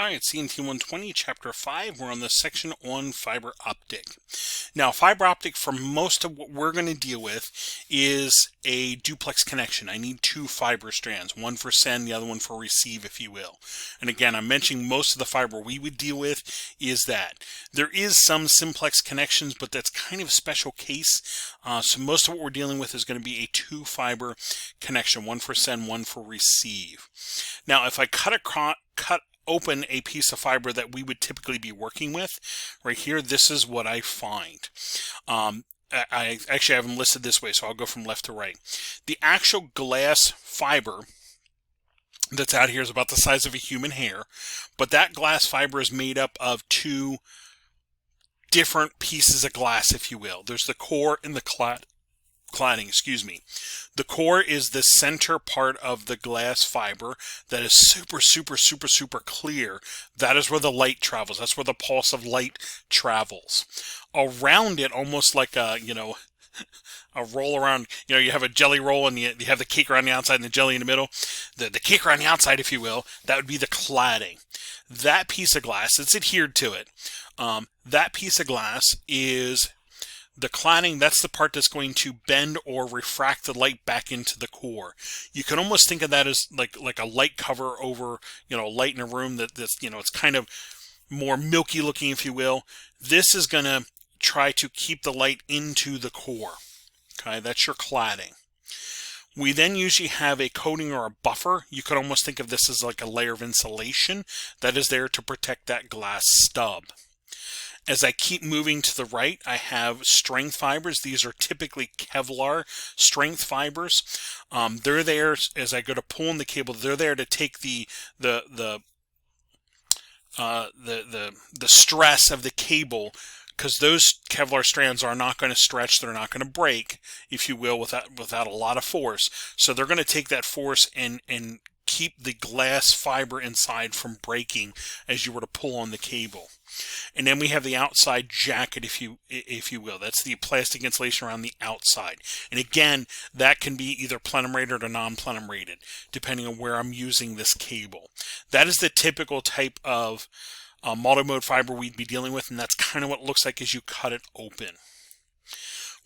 Hi, it's CNT120, Chapter 5. We're on the section on fiber optic. Now, fiber optic, for most of what we're going to deal with, is a duplex connection. I need two fiber strands, one for send, the other one for receive, if you will. And again, I'm mentioning most of the fiber we would deal with is that. There is some simplex connections, but that's kind of a special case. So most of what we're dealing with is going to be a two fiber connection, one for send, one for receive. Now, if I cut open a piece of fiber that we would typically be working with, right here, this is what I find. I actually have them listed this way, so I'll go from left to right. The actual glass fiber that's out here is about the size of a human hair, but that glass fiber is made up of two different pieces of glass, if you will. There's the core and the cladding, excuse me. The core is the center part of the glass fiber that is super clear. That is where the light travels. That's where the pulse of light travels. Around it, almost like a roll around, you have a jelly roll and you have the cake around the outside and the jelly in the middle. The cake around the outside, if you will, that would be the cladding. That piece of glass, it's adhered to it. That piece of glass is the cladding. That's the part that's going to bend or refract the light back into the core. You can almost think of that as like a light cover over, light in a room that's, it's kind of more milky looking, if you will. This is going to try to keep the light into the core. Okay, that's your cladding. We then usually have a coating or a buffer. You could almost think of this as like a layer of insulation that is there to protect that glass stub. As I keep moving to the right, I have strength fibers. These are typically Kevlar strength fibers. They're there as I go to pull in the cable. They're there to take the stress of the cable, because those Kevlar strands are not going to stretch. They're not going to break, if you will, without a lot of force. So they're going to take that force and keep the glass fiber inside from breaking as you were to pull on the cable. And then we have the outside jacket, if you will. That's the plastic insulation around the outside. And again, that can be either plenum rated or non-plenum rated, depending on where I'm using this cable. That is the typical type of multi-mode fiber we'd be dealing with, and that's kind of what it looks like as you cut it open.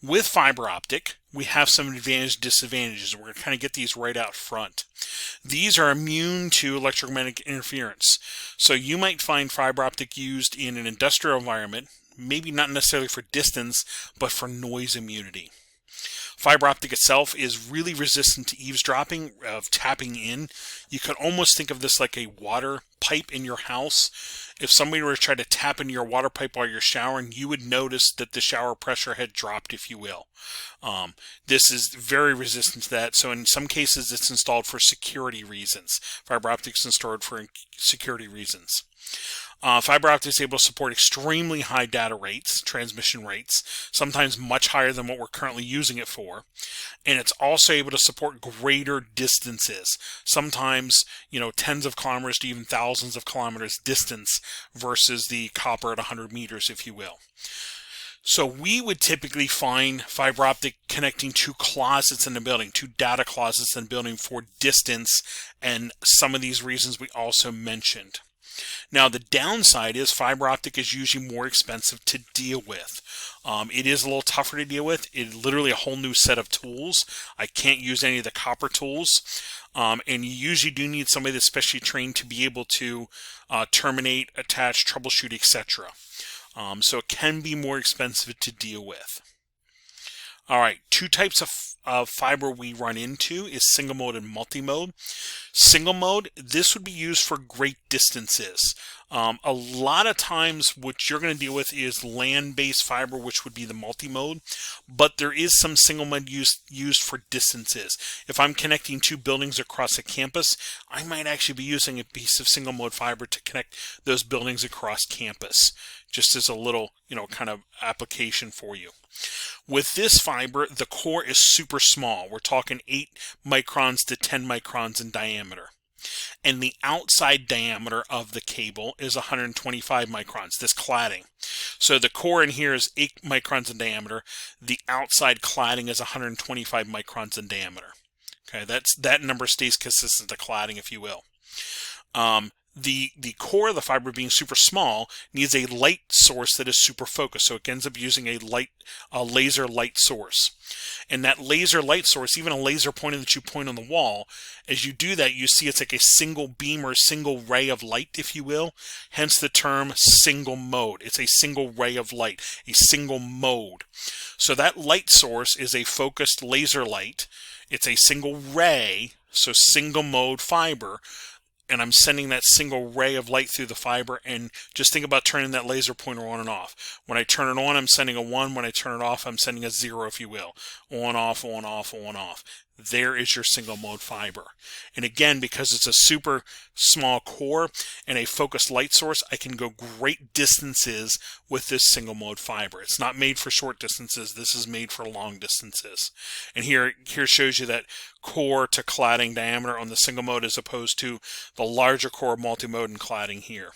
With fiber optic, we have some advantages and disadvantages. We're going to kind of get these right out front. These are immune to electromagnetic interference. So you might find fiber optic used in an industrial environment, maybe not necessarily for distance, but for noise immunity. Fiber optic itself is really resistant to eavesdropping, of tapping in. You could almost think of this like a water pipe in your house. If somebody were to try to tap into your water pipe while you're showering, you would notice that the shower pressure had dropped, if you will. This is very resistant to that. So in some cases, it's installed for security reasons. Fiber optic is installed for security reasons. Fiber optic is able to support extremely high data rates, transmission rates, sometimes much higher than what we're currently using it for. And it's also able to support greater distances, sometimes, tens of kilometers to even thousands of kilometers distance versus the copper at 100 meters, if you will. So we would typically find fiber optic connecting two closets in the building, two data closets in the building for distance, and some of these reasons we also mentioned. Now, the downside is fiber optic is usually more expensive to deal with. It is a little tougher to deal with. It's literally a whole new set of tools. I can't use any of the copper tools. And you usually do need somebody that's specially trained to be able to terminate, attach, troubleshoot, etc. So it can be more expensive to deal with. All right, two types of fiber we run into is single mode and multi-mode. Single mode, this would be used for great distances. A lot of times what you're going to deal with is land-based fiber, which would be the multi-mode, but there is some single mode used for distances. If I'm connecting two buildings across a campus, I might actually be using a piece of single mode fiber to connect those buildings across campus, just as a little, kind of application for you. With this fiber, the core is super small. We're talking 8 microns to 10 microns in diameter. And the outside diameter of the cable is 125 microns, this cladding. So the core in here is 8 microns in diameter. The outside cladding is 125 microns in diameter. Okay, that number stays consistent to cladding, if you will. the core of the fiber being super small needs a light source that is super focused, so it ends up using a laser light source. And that laser light source, even a laser pointer that you point on the wall, as you do that, you see it's like a single beam or a single ray of light, if you will, hence the term single mode. It's a single ray of light, a single mode. So that light source is a focused laser light. It's a single ray, so single mode fiber, and I'm sending that single ray of light through the fiber. And just think about turning that laser pointer on and off. When I turn it on, I'm sending a 1. When I turn it off, I'm sending a 0, if you will. On, off, on, off, on, off. There is your single mode fiber. And again, because it's a super small core and a focused light source, I can go great distances with this single mode fiber. It's not made for short distances. This is made for long distances. And here shows you that core to cladding diameter on the single mode as opposed to the larger core multi-mode and cladding here.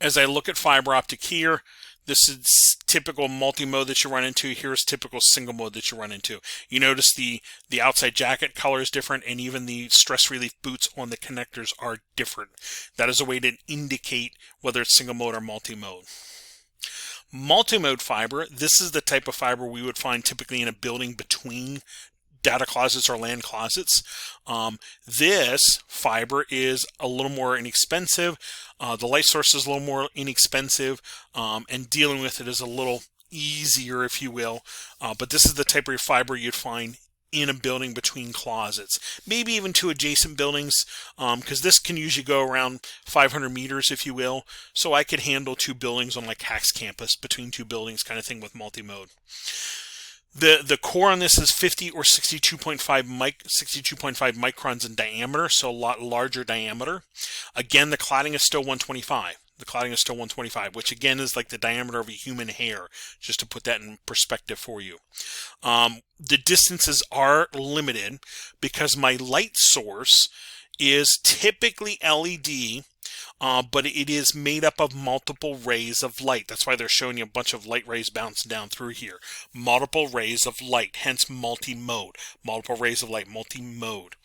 As I look at fiber optic here, this is typical multi-mode that you run into. Here's typical single mode that you run into. You notice the outside jacket color is different, and even the stress relief boots on the connectors are different. That is a way to indicate whether it's single mode or multi-mode. Multi-mode fiber, this is the type of fiber we would find typically in a building between data closets or LAN closets. This fiber is a little more inexpensive. The light source is a little more inexpensive, and dealing with it is a little easier, if you will. But this is the type of fiber you'd find in a building between closets, maybe even two adjacent buildings, because this can usually go around 500 meters, if you will. So I could handle 2 buildings on like Hacks campus, between 2 buildings kind of thing with multi-mode. The core on this is 50 or 62.5 microns in diameter, so a lot larger diameter. Again, the cladding is still 125. The cladding is still 125, which again is like the diameter of a human hair, just to put that in perspective for you. The distances are limited because my light source is typically LED, but it is made up of multiple rays of light. That's why they're showing you a bunch of light rays bouncing down through here. Multiple rays of light, hence multi-mode. Multiple rays of light, multi-mode.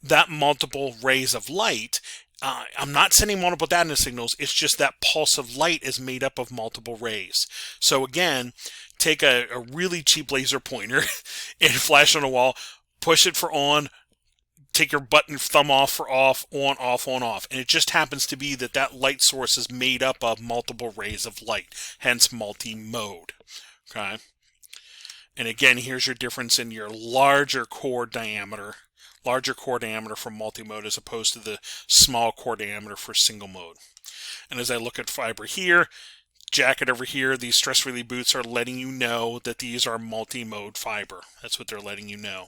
That multiple rays of light, I'm not sending multiple data signals. It's just that pulse of light is made up of multiple rays. So again, take a really cheap laser pointer and flash on a wall, push it for on, take your button thumb off for off, on, off, on, off. And it just happens to be that that light source is made up of multiple rays of light, hence multi-mode. Okay. And again, here's your difference in your larger core diameter for multi-mode as opposed to the small core diameter for single mode. And as I look at fiber here, jacket over here, these stress relief boots are letting you know that these are multi-mode fiber. That's what they're letting you know.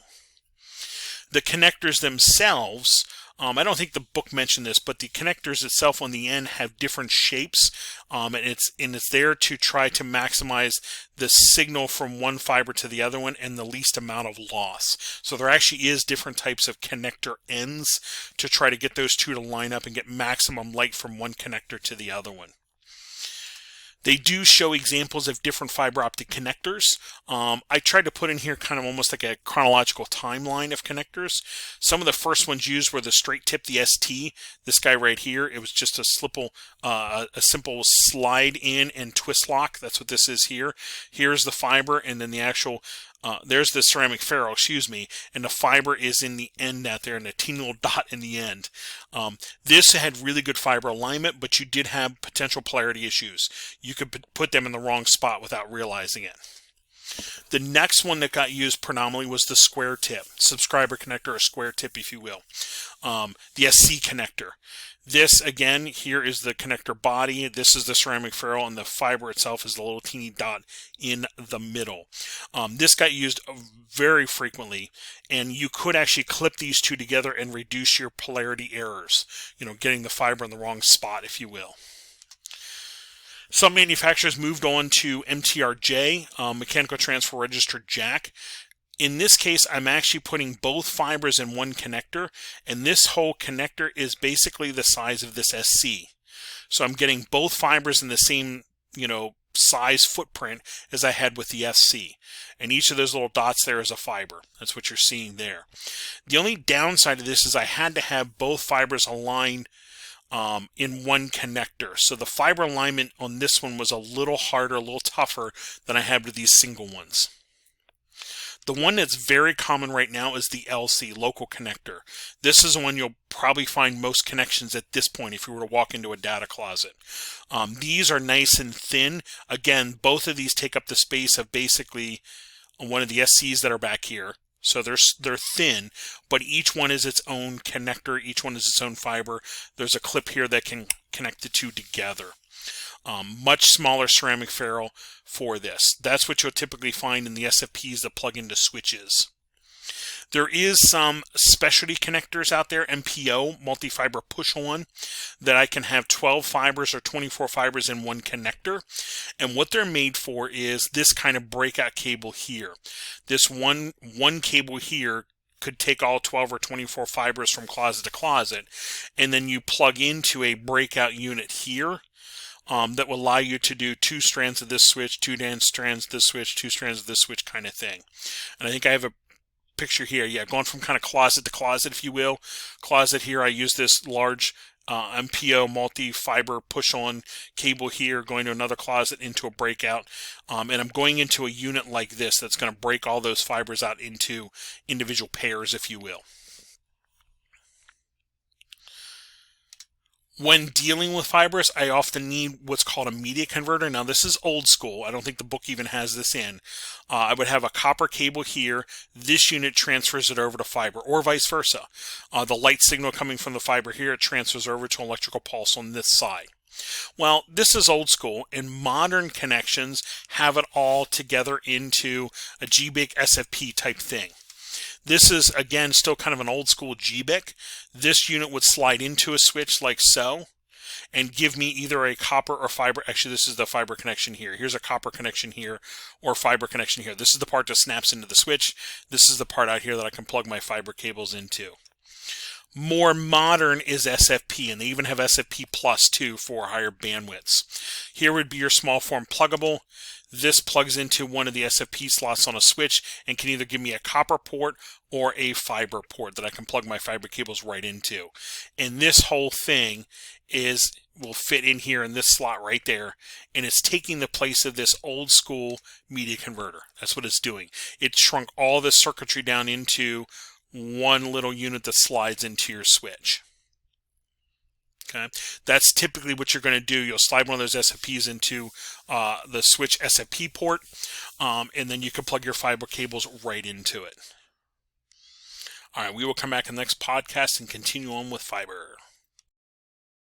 The connectors themselves, I don't think the book mentioned this, but the connectors itself on the end have different shapes, and it's there to try to maximize the signal from one fiber to the other one and the least amount of loss. So there actually is different types of connector ends to try to get those two to line up and get maximum light from one connector to the other one. They do show examples of different fiber optic connectors. I tried to put in here kind of almost like a chronological timeline of connectors. Some of the first ones used were the straight tip, the ST. This guy right here, it was just a simple slide in and twist lock. That's what this is here. Here's the fiber, and then the actual there's the ceramic ferrule, excuse me, and the fiber is in the end out there, and a teeny little dot in the end. This had really good fiber alignment, but you did have potential polarity issues. You could put them in the wrong spot without realizing it. The next one that got used predominantly was the square tip, subscriber connector, or square tip, if you will. The SC connector. This, again, here is the connector body. This is the ceramic ferrule, and the fiber itself is the little teeny dot in the middle. This got used very frequently, and you could actually clip these two together and reduce your polarity errors, getting the fiber in the wrong spot, if you will. Some manufacturers moved on to MTRJ, mechanical transfer register jack. In this case, I'm actually putting both fibers in one connector, and this whole connector is basically the size of this SC. So I'm getting both fibers in the same, size footprint as I had with the SC. And each of those little dots there is a fiber. That's what you're seeing there. The only downside of this is I had to have both fibers aligned in one connector. So the fiber alignment on this one was a little harder, a little tougher than I had with these single ones. The one that's very common right now is the LC, local connector. This is the one you'll probably find most connections at this point if you were to walk into a data closet. These are nice and thin. Again, both of these take up the space of basically one of the SCs that are back here. So they're thin, but each one is its own connector. Each one is its own fiber. There's a clip here that can connect the two together. Much smaller ceramic ferrule for this. That's what you'll typically find in the SFPs that plug into switches. There is some specialty connectors out there, MPO, multi-fiber push-on, that I can have 12 fibers or 24 fibers in one connector. And what they're made for is this kind of breakout cable here. This one cable here could take all 12 or 24 fibers from closet to closet, and then you plug into a breakout unit here. That will allow you to do 2 strands of this switch, 2 strands of this switch, 2 strands of this switch kind of thing. And I think I have a picture here. Yeah, going from kind of closet to closet, if you will. Closet here, I use this large MPO multi-fiber push-on cable here, going to another closet into a breakout. And I'm going into a unit like this that's going to break all those fibers out into individual pairs, if you will. When dealing with fibers, I often need what's called a media converter. Now, this is old school. I don't think the book even has this in. I would have a copper cable here. This unit transfers it over to fiber, or vice versa. The light signal coming from the fiber here, it transfers over to an electrical pulse on this side. Well, this is old school, and modern connections have it all together into a GBIC SFP type thing. This is, again, still kind of an old school GBIC. This unit would slide into a switch like so and give me either a copper or fiber. Actually, this is the fiber connection here. Here's a copper connection here or fiber connection here. This is the part that snaps into the switch. This is the part out here that I can plug my fiber cables into. More modern is SFP, and they even have SFP Plus too for higher bandwidths. Here would be your small form pluggable. This plugs into one of the SFP slots on a switch and can either give me a copper port or a fiber port that I can plug my fiber cables right into. And this whole thing will fit in here in this slot right there, and it's taking the place of this old school media converter. That's what it's doing. It shrunk all this circuitry down into one little unit that slides into your switch. Okay, that's typically what you're going to do. You'll slide one of those SFPs into the switch SFP port, and then you can plug your fiber cables right into it. All right, we will come back in the next podcast and continue on with fiber.